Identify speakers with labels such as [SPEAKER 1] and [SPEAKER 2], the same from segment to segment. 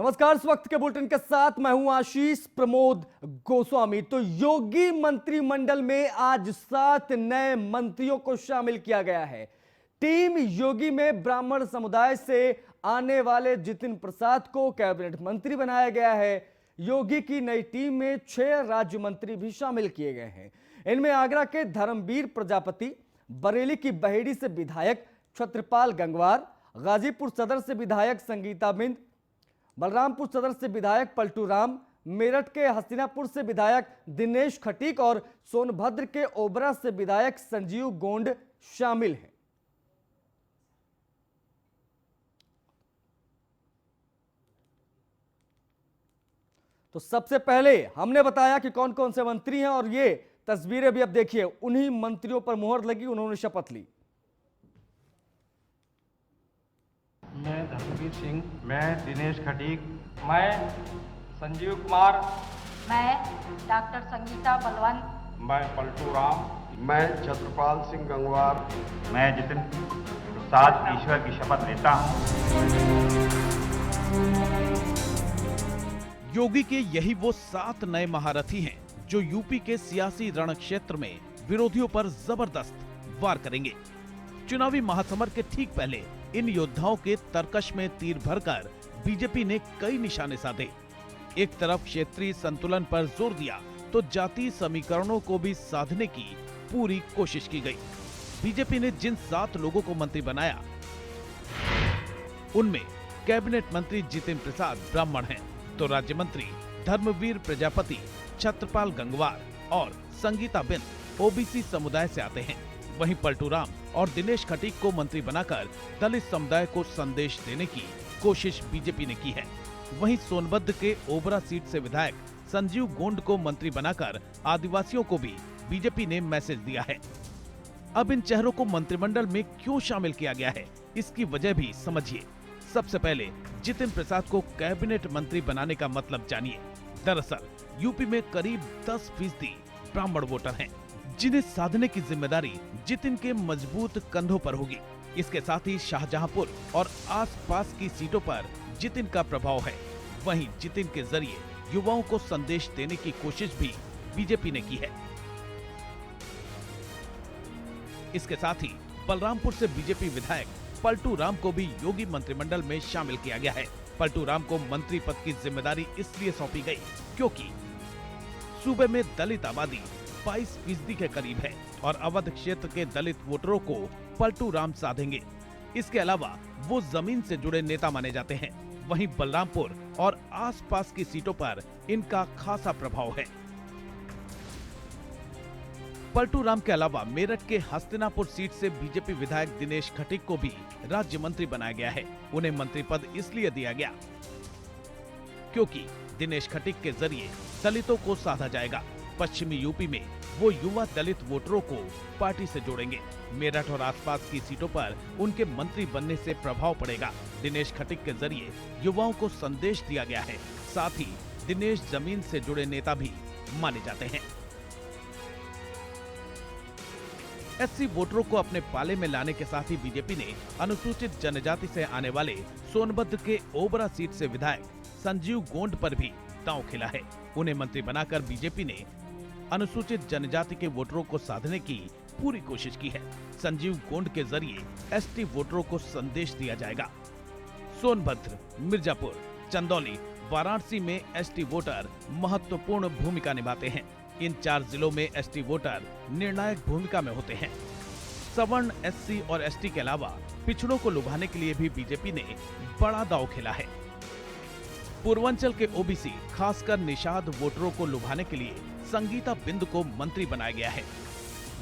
[SPEAKER 1] नमस्कार, इस वक्त के बुलेटिन के साथ मैं हूं आशीष प्रमोद गोस्वामी। तो योगी मंत्रिमंडल में आज 7 नए मंत्रियों को शामिल किया गया है। टीम योगी में ब्राह्मण समुदाय से आने वाले जितिन प्रसाद को कैबिनेट मंत्री बनाया गया है। योगी की नई टीम में 6 राज्य मंत्री भी शामिल किए गए हैं। इनमें आगरा के धर्मवीर प्रजापति, बरेली की बहेड़ी से विधायक छत्रपाल गंगवार, गाजीपुर सदर से विधायक संगीता बिंद, बलरामपुर सदर से विधायक पलटू राम, मेरठ के हस्तिनापुर से विधायक दिनेश खटीक और सोनभद्र के ओबरा से विधायक संजीव गोंड शामिल हैं। तो सबसे पहले हमने बताया कि कौन कौन से मंत्री हैं और ये तस्वीरें भी अब देखिए, उन्हीं मंत्रियों पर मुहर लगी, उन्होंने शपथ ली।
[SPEAKER 2] मैं धर्मवीर सिंह,
[SPEAKER 3] मैं दिनेश खटीक,
[SPEAKER 2] मैं संजीव कुमार,
[SPEAKER 4] मैं डॉक्टर संगीता बलवंत,
[SPEAKER 2] मैं पलटू राम,
[SPEAKER 3] मैं छत्रपाल सिंह गंगवार,
[SPEAKER 5] मैं जितिन प्रसाद ईश्वर की शपथ लेता हूं।
[SPEAKER 6] योगी के यही वो 7 नए महारथी हैं जो यूपी के सियासी रण क्षेत्र में विरोधियों पर जबरदस्त वार करेंगे। चुनावी महासमर के ठीक पहले इन योद्धाओं के तरकश में तीर भरकर बीजेपी ने कई निशाने साधे। एक तरफ क्षेत्रीय संतुलन पर जोर दिया तो जातीय समीकरणों को भी साधने की पूरी कोशिश की गई। बीजेपी ने जिन 7 लोगों को मंत्री बनाया उनमें कैबिनेट मंत्री जितिन प्रसाद ब्राह्मण हैं, तो राज्य मंत्री धर्मवीर प्रजापति, छत्रपाल गंगवार और संगीता बिंद ओबीसी समुदाय से आते हैं। वहीं पलटू राम और दिनेश खटीक को मंत्री बनाकर दलित समुदाय को संदेश देने की कोशिश बीजेपी ने की है। वहीं सोनभद्र के ओबरा सीट से विधायक संजीव गोंड को मंत्री बनाकर आदिवासियों को भी बीजेपी ने मैसेज दिया है। अब इन चेहरों को मंत्रिमंडल में क्यों शामिल किया गया है, इसकी वजह भी समझिए। सबसे पहले जितिन प्रसाद को कैबिनेट मंत्री बनाने का मतलब जानिए। दरअसल यूपी में करीब 10% ब्राह्मण वोटर हैं, जिन्हें साधने की जिम्मेदारी जितिन के मजबूत कंधों पर होगी। इसके साथ ही शाहजहांपुर और आसपास की सीटों पर जितिन का प्रभाव है। वहीं जितिन के जरिए युवाओं को संदेश देने की कोशिश भी बीजेपी ने की है। इसके साथ ही बलरामपुर से बीजेपी विधायक पलटू राम को भी योगी मंत्रिमंडल में शामिल किया गया है। पलटू राम को मंत्री पद की जिम्मेदारी इसलिए सौंपी गई क्योंकि सूबे में दलित आबादी 22% के करीब है और अवध क्षेत्र के दलित वोटरों को पलटू राम साधेंगे। इसके अलावा वो जमीन से जुड़े नेता माने जाते हैं। वहीं बलरामपुर और आसपास की सीटों पर इनका खासा प्रभाव है। पलटू राम के अलावा मेरठ के हस्तिनापुर सीट से बीजेपी विधायक दिनेश खटीक को भी राज्य मंत्री बनाया गया है। उन्हें मंत्री पद इसलिए दिया गया क्योंकि दिनेश खटीक के जरिए दलितों को साधा जाएगा। पश्चिमी यूपी में वो युवा दलित वोटरों को पार्टी से जोड़ेंगे। मेरठ और आसपास की सीटों पर उनके मंत्री बनने से प्रभाव पड़ेगा। दिनेश खटीक के जरिए युवाओं को संदेश दिया गया है। साथ ही दिनेश जमीन से जुड़े नेता भी माने जाते हैं। एससी वोटरों को अपने पाले में लाने के साथ ही बीजेपी ने अनुसूचित जनजाति से आने वाले सोनभद्र के ओबरा सीट से विधायक संजीव गोंड पर भी दांव खेला है। उन्हें मंत्री बनाकर बीजेपी ने अनुसूचित जनजाति के वोटरों को साधने की पूरी कोशिश की है। संजीव गोंड के जरिए एसटी वोटरों को संदेश दिया जाएगा। सोनभद्र, मिर्जापुर, चंदौली, वाराणसी में एसटी वोटर महत्वपूर्ण भूमिका निभाते हैं। इन 4 जिलों में एसटी वोटर निर्णायक भूमिका में होते हैं। सवर्ण, एससी और एसटी के अलावा पिछड़ों को लुभाने के लिए भी बीजेपी ने बड़ा दांव खेला है। पूर्वांचल के ओबीसी, खासकर निषाद वोटरों को लुभाने के लिए संगीता बिंद को मंत्री बनाया गया है।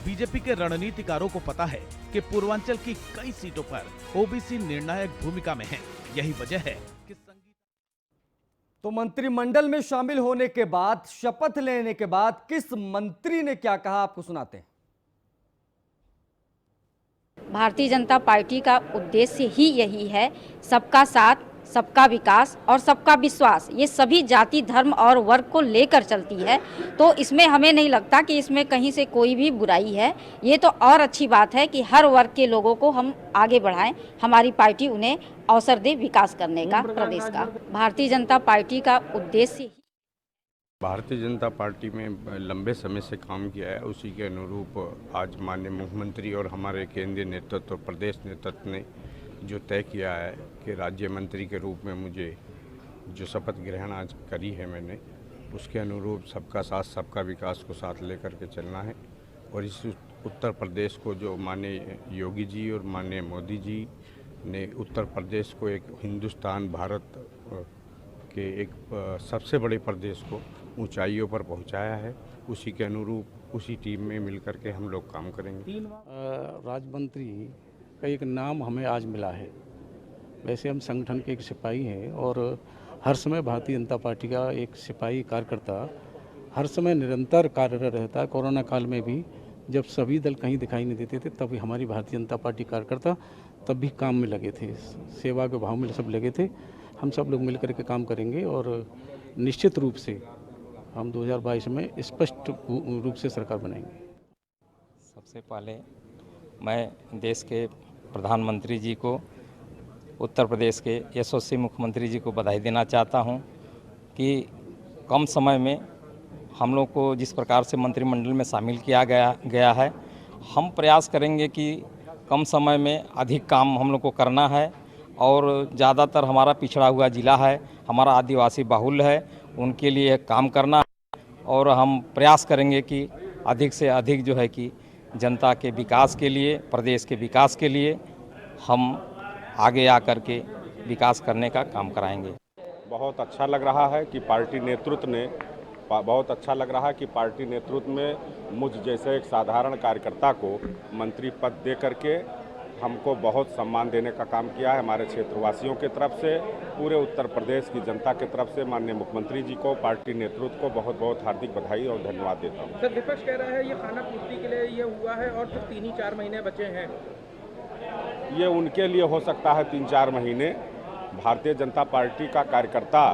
[SPEAKER 6] बीजेपी के रणनीतिकारों को पता है कि पूर्वांचल की कई सीटों पर ओबीसी निर्णायक भूमिका में हैं। यही वजह है कि
[SPEAKER 1] तो मंत्रिमंडल में शामिल होने के बाद, शपथ लेने के बाद किस मंत्री ने क्या कहा, आपको सुनाते हैं।
[SPEAKER 4] भारतीय जनता पार्टी का उद्देश्य ही यही है, सबका साथ सबका विकास और सबका विश्वास, ये सभी जाति धर्म और वर्ग को लेकर चलती है। तो इसमें हमें नहीं लगता कि इसमें कहीं से कोई भी बुराई है। ये तो और अच्छी बात है कि हर वर्ग के लोगों को हम आगे बढ़ाएं, हमारी पार्टी उन्हें अवसर दे विकास करने का प्रदेश का। भारतीय जनता पार्टी का उद्देश्य
[SPEAKER 3] भारतीय जनता पार्टी में लंबे समय से काम किया है, उसी के अनुरूप आज माननीय मुख्यमंत्री और हमारे केंद्रीय नेतृत्व और प्रदेश नेतृत्व ने जो तय किया है कि राज्य मंत्री के रूप में मुझे जो शपथ ग्रहण आज करी है मैंने, उसके अनुरूप सबका साथ सबका विकास को साथ लेकर के चलना है। और इस उत्तर प्रदेश को जो माननीय योगी जी और माननीय मोदी जी ने उत्तर प्रदेश को एक हिंदुस्तान भारत के एक सबसे बड़े प्रदेश को ऊंचाइयों पर पहुंचाया है, उसी के अनुरूप उसी टीम में मिलकर के हम लोग काम करेंगे।
[SPEAKER 7] राज्य मंत्री का एक नाम हमें आज मिला है। वैसे हम संगठन के एक सिपाही हैं और हर समय भारतीय जनता पार्टी का एक सिपाही कार्यकर्ता हर समय निरंतर कार्यरत रहता है। कोरोना काल में भी जब सभी दल कहीं दिखाई नहीं देते थे, तब हमारी भारतीय जनता पार्टी कार्यकर्ता तब भी काम में लगे थे, सेवा के भाव में सब लगे थे। हम सब लोग मिलकर के काम करेंगे और निश्चित रूप से हम 2022 में स्पष्ट रूप से सरकार बनाएंगे।
[SPEAKER 8] सबसे पहले मैं देश के प्रधानमंत्री जी को, उत्तर प्रदेश के यशस्वी मुख्यमंत्री जी को बधाई देना चाहता हूं कि कम समय में हम लोग को जिस प्रकार से मंत्रिमंडल में शामिल किया गया है, हम प्रयास करेंगे कि कम समय में अधिक काम हम लोग को करना है। और ज़्यादातर हमारा पिछड़ा हुआ ज़िला है, हमारा आदिवासी बाहुल्य है, उनके लिए काम करना है। और हम प्रयास करेंगे कि अधिक से अधिक जो है कि जनता के विकास के लिए, प्रदेश के विकास के लिए हम आगे आकर के विकास करने का काम कराएंगे।
[SPEAKER 9] बहुत अच्छा लग रहा है कि पार्टी नेतृत्व में मुझ जैसे एक साधारण कार्यकर्ता को मंत्री पद दे करके हमको बहुत सम्मान देने का काम किया है। हमारे क्षेत्रवासियों की तरफ से, पूरे उत्तर प्रदेश की जनता की तरफ से माननीय मुख्यमंत्री जी को, पार्टी नेतृत्व को बहुत बहुत हार्दिक बधाई और धन्यवाद देता हूँ।
[SPEAKER 10] सर, विपक्ष कह रहा है ये खाना पूर्ति के लिए ये हुआ है और फिर 3 ही 4 महीने बचे हैं।
[SPEAKER 9] ये उनके लिए हो सकता है 3-4 महीने। भारतीय जनता पार्टी का कार्यकर्ता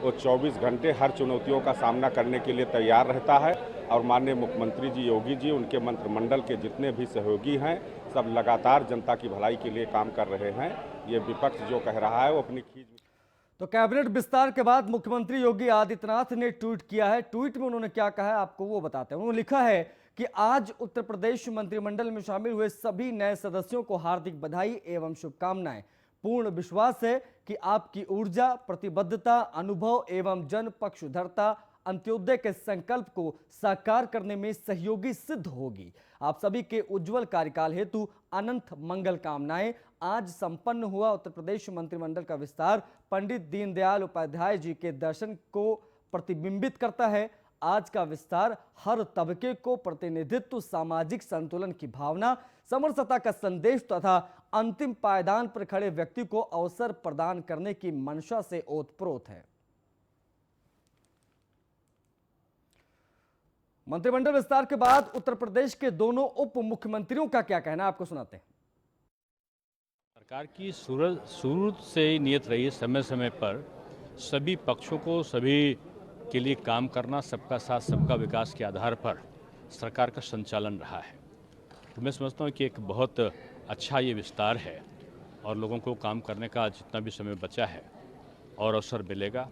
[SPEAKER 9] वो 24 घंटे हर चुनौतियों का सामना करने के लिए तैयार रहता है। और माननीय मुख्यमंत्री जी योगी जी, उनके मंत्रिमंडल के जितने भी सहयोगी हैं, सब लगातार जनता की भलाई के लिए काम कर रहे हैं। ये विपक्ष जो कह रहा है वो अपनी खींच।
[SPEAKER 1] तो कैबिनेट विस्तार के बाद मुख्यमंत्री योगी आदित्यनाथ ने ट्वीट किया है। ट्वीट में उन्होंने क्या कहा है आपको वो बताते हैं। उन्होंने लिखा है कि आज उत्तर प्रदेश मंत्रिमंडल में शामिल हुए सभी नए सदस्यों को हार्दिक बधाई एवं शुभकामनाएं। पूर्ण विश्वास है कि आपकी ऊर्जा, प्रतिबद्धता, अनुभव एवं जन पक्षधरता अंत्योदय के संकल्प को साकार करने में सहयोगी सिद्ध होगी। आप सभी के उज्जवल कार्यकाल हेतु अनंत मंगल कामनाएं। आज संपन्न हुआ उत्तर प्रदेश मंत्रिमंडल का विस्तार पंडित दीनदयाल उपाध्याय जी के दर्शन को प्रतिबिंबित करता है। आज का विस्तार हर तबके को प्रतिनिधित्व, सामाजिक संतुलन की भावना, समरसता का संदेश तथा अंतिम पायदान पर खड़े व्यक्ति को अवसर प्रदान करने की मंशा से ओतप्रोत है। मंत्रिमंडल विस्तार के बाद उत्तर प्रदेश के दोनों उप मुख्यमंत्रियों का क्या कहना है आपको सुनाते हैं।
[SPEAKER 11] सरकार की शुरू से ही नियत रही समय समय पर सभी पक्षों को सभी के लिए काम करना, सबका साथ सबका विकास के आधार पर सरकार का संचालन रहा है। तो मैं समझता हूँ कि एक बहुत अच्छा ये विस्तार है और लोगों को काम करने का जितना भी समय बचा है और अवसर मिलेगा,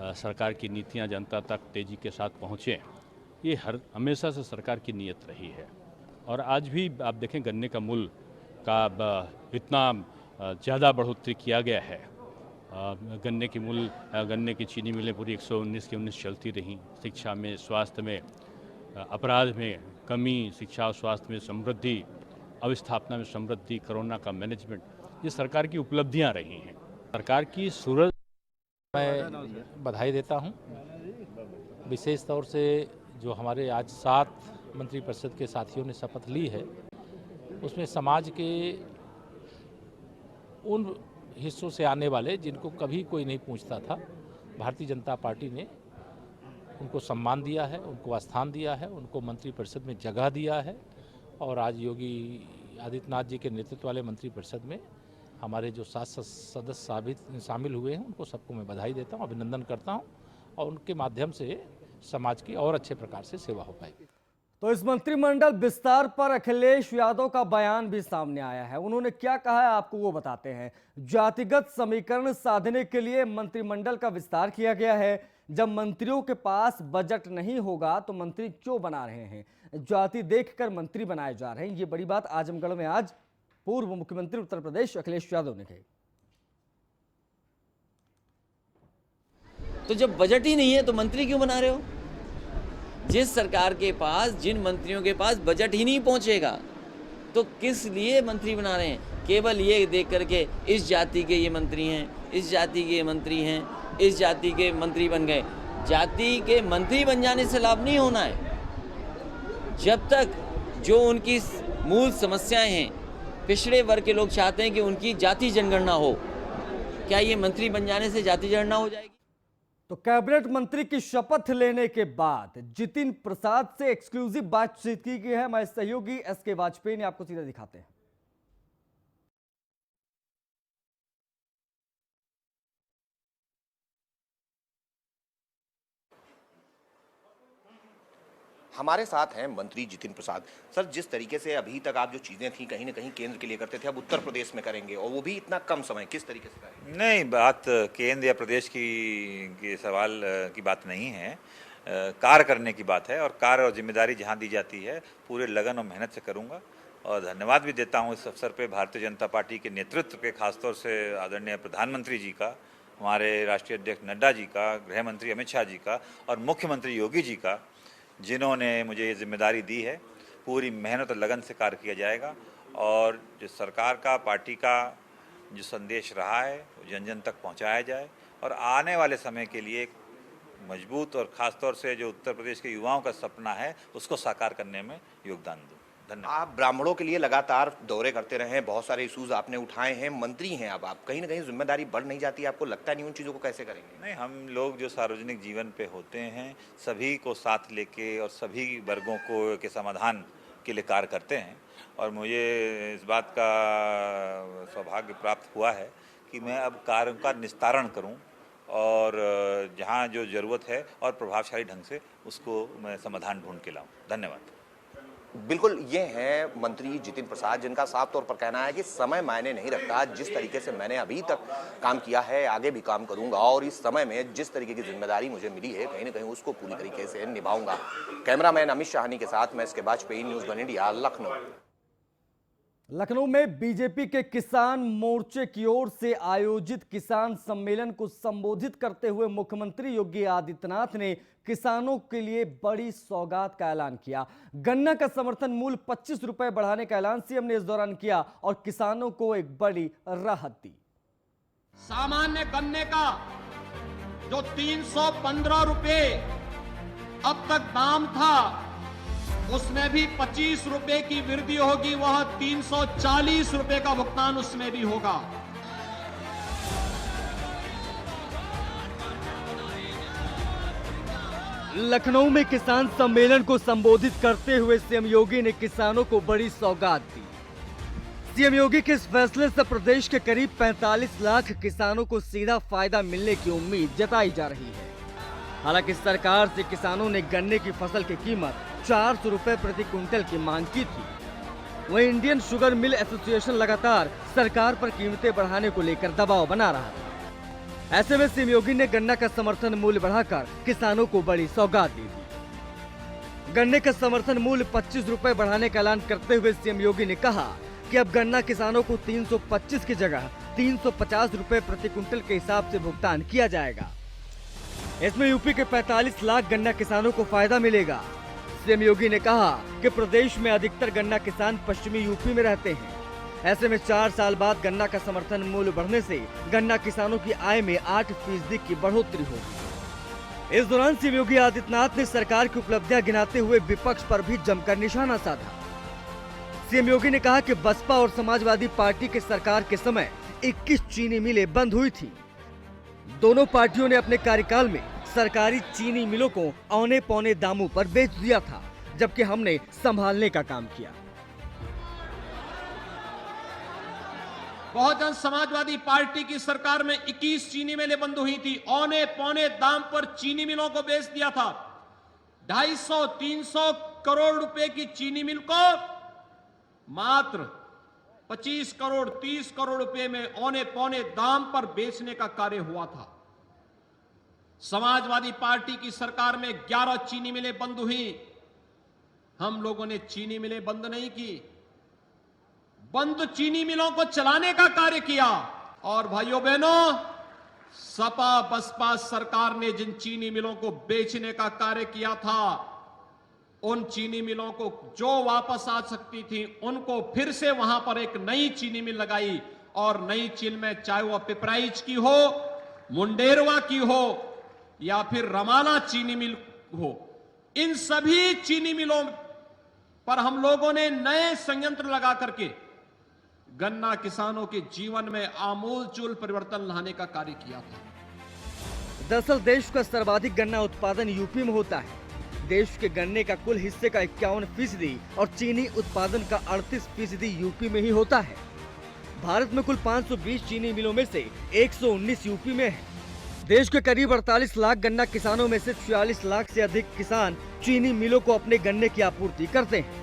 [SPEAKER 11] सरकार की नीतियाँ जनता तक तेज़ी के साथ पहुँचें, ये हमेशा से सरकार की नीयत रही है। और आज भी आप देखें गन्ने का मूल्य का इतना ज़्यादा बढ़ोतरी किया गया है। गन्ने की चीनी मिलें पूरी 119 की 19 चलती रहीं। शिक्षा में, स्वास्थ्य में, अपराध में कमी, शिक्षा और स्वास्थ्य में समृद्धि, अवस्थापना में समृद्धि, कोरोना का मैनेजमेंट, ये सरकार की उपलब्धियां रही हैं। सरकार की सूरत
[SPEAKER 12] मैं बधाई देता हूं। विशेष तौर से जो हमारे आज 7 मंत्रिपरिषद के साथियों ने शपथ ली है, उसमें समाज के उन हिस्सों से आने वाले जिनको कभी कोई नहीं पूछता था, भारतीय जनता पार्टी ने उनको सम्मान दिया है, उनको स्थान दिया है, उनको मंत्रिपरिषद में जगह दिया है। और आज योगी आदित्यनाथ जी के नेतृत्व वाले मंत्रिपरिषद में हमारे जो 7 सदस्य शामिल हुए हैं उनको सबको मैं बधाई देता हूँ, अभिनंदन करता हूँ और उनके माध्यम से समाज की और अच्छे प्रकार से सेवा हो पाएगी।
[SPEAKER 1] तो इस मंत्रिमंडल विस्तार पर अखिलेश यादव का बयान भी सामने आया है। उन्होंने क्या कहा है आपको वो बताते हैं। जातिगत समीकरण साधने के लिए मंत्रिमंडल का विस्तार किया गया है। जब मंत्रियों के पास बजट नहीं होगा तो मंत्री क्यों बना रहे हैं, जाति देखकर मंत्री बनाए जा रहे हैं। ये बड़ी बात आजमगढ़ में आज पूर्व मुख्यमंत्री उत्तर प्रदेश अखिलेश यादव ने कही।
[SPEAKER 13] तो जब बजट ही नहीं है तो मंत्री क्यों बना रहे हो? जिस सरकार के पास, जिन मंत्रियों के पास बजट ही नहीं पहुंचेगा तो किस लिए मंत्री बना रहे हैं? केवल ये देख करके इस जाति के ये मंत्री हैं, इस जाति के ये मंत्री हैं, इस जाति के मंत्री बन गए। जाति के मंत्री बन जाने से लाभ नहीं होना है। जब तक जो उनकी मूल समस्याएं हैं, पिछड़े वर्ग के लोग चाहते हैं कि उनकी जाति जनगणना हो, क्या ये मंत्री बन जाने से जाति जनगणना हो जाएगी?
[SPEAKER 1] तो कैबिनेट मंत्री की शपथ लेने के बाद जितिन प्रसाद से एक्सक्लूसिव बातचीत की गई है। हमारे सहयोगी एसके वाजपेयी ने आपको सीधा दिखाते हैं।
[SPEAKER 14] हमारे साथ हैं मंत्री जितिन प्रसाद। सर, जिस तरीके से अभी तक आप जो चीज़ें थी कहीं ना कहीं केंद्र के लिए करते थे, अब उत्तर प्रदेश में करेंगे और वो भी इतना कम समय, किस तरीके से करेंगे?
[SPEAKER 15] नहीं, बात केंद्र या प्रदेश की सवाल की बात नहीं है, कार्य करने की बात है और कार्य और जिम्मेदारी जहां दी जाती है पूरे लगन और मेहनत से करूंगा। और धन्यवाद भी देता हूं इस अवसर पे भारतीय जनता पार्टी के नेतृत्व के, खासतौर से आदरणीय प्रधानमंत्री जी का, हमारे राष्ट्रीय अध्यक्ष नड्डा जी का, गृह मंत्री अमित शाह जी का और मुख्यमंत्री योगी जी का, जिन्होंने मुझे ये जिम्मेदारी दी है। पूरी मेहनत और लगन से कार्य किया जाएगा और जो सरकार का, पार्टी का जो संदेश रहा है वो जन जन तक पहुंचाया जाए और आने वाले समय के लिए एक मजबूत और ख़ास तौर से जो उत्तर प्रदेश के युवाओं का सपना है उसको साकार करने में योगदान दूँ। धन्यवाद।
[SPEAKER 14] आप ब्राह्मणों के लिए लगातार दौरे करते रहे हैं, बहुत सारे इशूज़ आपने उठाए हैं, मंत्री हैं अब आप, कहीं ना कहीं जिम्मेदारी बढ़ नहीं जाती, आपको लगता नहीं उन चीज़ों को कैसे करेंगे?
[SPEAKER 15] नहीं, हम लोग जो सार्वजनिक जीवन पे होते हैं सभी को साथ लेके और सभी वर्गों को के समाधान के लिए कार्य करते हैं और मुझे इस बात का सौभाग्य प्राप्त हुआ है कि मैं अब कार्यों का निस्तारण करूं और जहां जो ज़रूरत है और प्रभावशाली ढंग से उसको मैं समाधान ढूंढ के लाऊं। धन्यवाद।
[SPEAKER 14] बिल्कुल, ये हैं मंत्री जितिन प्रसाद, जिनका साफ तौर पर कहना है कि समय मायने नहीं रखता। जिस तरीके से मैंने अभी तक काम किया है, आगे भी काम करूंगा और इस समय में जिस तरीके की जिम्मेदारी मुझे मिली है कहीं ना कहीं उसको पूरी तरीके से निभाऊंगा। कैमरामैन अमित शाहनी के साथ मैं S K Vajpayee, news 1 India, Lucknow.
[SPEAKER 1] Lucknow में बीजेपी के किसान मोर्चे की ओर से आयोजित किसान सम्मेलन को संबोधित करते हुए मुख्यमंत्री योगी आदित्यनाथ ने किसानों के लिए बड़ी सौगात का ऐलान किया। गन्ना का समर्थन मूल्य 25 रुपए बढ़ाने का ऐलान सीएम ने इस दौरान किया और किसानों को एक बड़ी राहत दी।
[SPEAKER 10] सामान्य गन्ने का जो 315 रुपए अब तक दाम था, उसमें भी 25 रुपए की वृद्धि होगी, वह 340 रुपए का भुगतान उसमें भी होगा।
[SPEAKER 1] लखनऊ में किसान सम्मेलन को संबोधित करते हुए सीएम योगी ने किसानों को बड़ी सौगात दी। सीएम योगी के इस फैसले से प्रदेश के करीब 45 लाख किसानों को सीधा फायदा मिलने की उम्मीद जताई जा रही है। हालांकि सरकार से किसानों ने गन्ने की फसल की कीमत 400 रुपए प्रति क्विंटल की मांग की थी। वहीं इंडियन शुगर मिल एसोसिएशन लगातार सरकार पर कीमतें बढ़ाने को लेकर दबाव बना रहा था। ऐसे में सीएम योगी ने गन्ना का समर्थन मूल्य बढ़ाकर किसानों को बड़ी सौगात दी थी। गन्ने का समर्थन मूल्य 25 रुपए बढ़ाने का ऐलान करते हुए सीएम योगी ने कहा कि अब गन्ना किसानों को 325 की जगह 350 रुपए प्रति क्विंटल के हिसाब से भुगतान किया जाएगा। इसमें यूपी के 45 लाख गन्ना किसानों को फायदा मिलेगा। सीएम योगी ने कहा कि प्रदेश में अधिकतर गन्ना किसान पश्चिमी यूपी में रहते हैं। ऐसे में 4 साल बाद गन्ना का समर्थन मूल्य बढ़ने से गन्ना किसानों की आय में 8% की बढ़ोतरी होगी। इस दौरान सीएम योगी आदित्यनाथ ने सरकार की उपलब्धियां गिनाते हुए विपक्ष पर भी जमकर निशाना साधा। सीएम योगी ने कहा कि बसपा और समाजवादी पार्टी के सरकार के समय 21 चीनी मिलें बंद हुई थी। दोनों पार्टियों ने अपने कार्यकाल में सरकारी चीनी मिलों को औने पौने दामों पर बेच दिया था, जबकि हमने संभालने का काम किया।
[SPEAKER 10] बहुजन समाजवादी पार्टी की सरकार में 21 चीनी मिलें बंद हुई थी। औने पौने दाम पर चीनी मिलों को बेच दिया था। 250-300 करोड़ रुपए की चीनी मिल को मात्र 25 करोड़ 30 करोड़ रुपए में औने पौने दाम पर बेचने का कार्य हुआ था। समाजवादी पार्टी की सरकार में 11 चीनी मिलें बंद हुई। हम लोगों ने चीनी मिलें बंद नहीं की, बंद चीनी मिलों को चलाने का कार्य किया। और भाइयों बहनों, सपा बसपा सरकार ने जिन चीनी मिलों को बेचने का कार्य किया था, उन चीनी मिलों को जो वापस आ सकती थी उनको फिर से वहां पर एक नई चीनी मिल लगाई। और नई चीनी में चाहे वह पिपराइच की हो, मुंडेरवा की हो या फिर रमाला चीनी मिल हो, इन सभी चीनी मिलों पर हम लोगों ने नए संयंत्र लगा करके गन्ना किसानों के जीवन में आमूलचूल परिवर्तन लाने का कार्य किया था।
[SPEAKER 1] दरअसल देश का सर्वाधिक गन्ना उत्पादन यूपी में होता है। देश के गन्ने का कुल हिस्से का 51% और चीनी उत्पादन का 38% यूपी में ही होता है। भारत में कुल 520 चीनी मिलों में से 119 यूपी में है। देश के करीब 48 लाख गन्ना किसानों में से 46 लाख से अधिक किसान चीनी मिलों को अपने गन्ने की आपूर्ति करते हैं।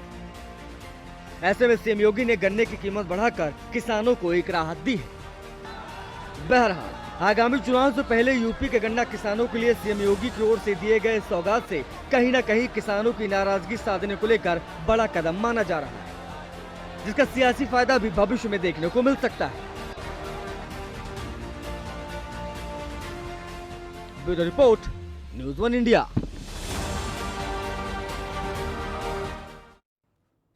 [SPEAKER 1] ऐसे में सीएम योगी ने गन्ने की कीमत बढ़ाकर किसानों को एक राहत दी है। बहरहाल आगामी चुनाव से पहले यूपी के गन्ना किसानों के लिए सीएम योगी की ओर से दिए गए सौगात से कहीं न कहीं किसानों की नाराजगी साधने को लेकर बड़ा कदम माना जा रहा है, जिसका सियासी फायदा भी भविष्य में देखने को मिल सकता है। Bureau report, news 1 India.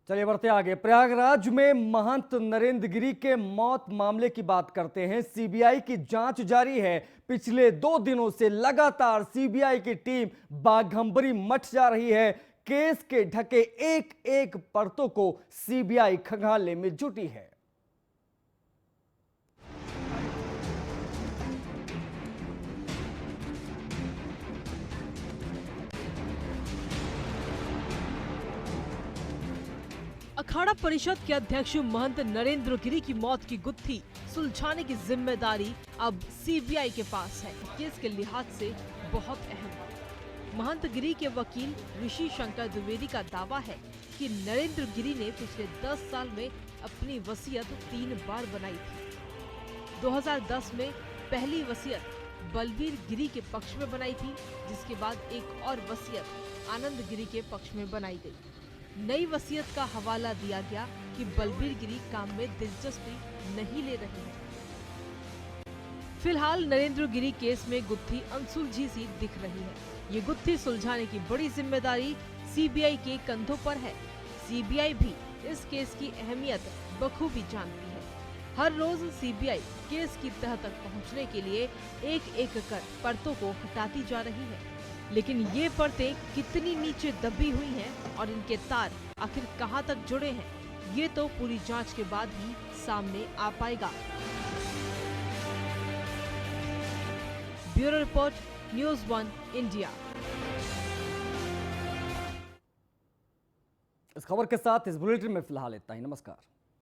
[SPEAKER 1] चलिए बढ़ते आगे। प्रयागराज में महंत नरेंद्र गिरी के मौत मामले की बात करते हैं। सीबीआई की जांच जारी है। पिछले 2 दिनों से लगातार सीबीआई की टीम बाघंबरी मच जा रही है। केस के ढके एक एक परतों को सीबीआई खंगालने में जुटी है।
[SPEAKER 16] अखाड़ा परिषद के अध्यक्ष महंत नरेंद्र गिरी की मौत की गुत्थी सुलझाने की जिम्मेदारी अब सीबीआई के पास है। केस के लिहाज से बहुत अहम है। महंत गिरी के वकील ऋषि शंकर द्विवेदी का दावा है कि नरेंद्र गिरी ने पिछले 10 साल में अपनी वसीयत 3 बार बनाई थी। 2010 में पहली वसीयत बलबीर गिरी के पक्ष में बनाई थी, जिसके बाद एक और वसीयत आनंद गिरी के पक्ष में बनाई गई। नई वसीयत का हवाला दिया गया कि बलबीर गिरी काम में दिलचस्पी नहीं ले रहे हैं। फिलहाल नरेंद्र गिरी केस में गुत्थी अनसुलझी सी दिख रही है। ये गुत्थी सुलझाने की बड़ी जिम्मेदारी सीबीआई के कंधों पर है। सीबीआई भी इस केस की अहमियत बखूबी जानती है। हर रोज सीबीआई केस की तह तक पहुंचने के लिए एक एक कर परतों को हटाती जा रही है, लेकिन ये परतें कितनी नीचे दबी हुई हैं और इनके तार आखिर कहां तक जुड़े हैं, ये तो पूरी जांच के बाद ही सामने आ पाएगा। Bureau report, news 1 India.
[SPEAKER 1] इस खबर के साथ इस बुलेटिन में फिलहाल इतना ही। नमस्कार।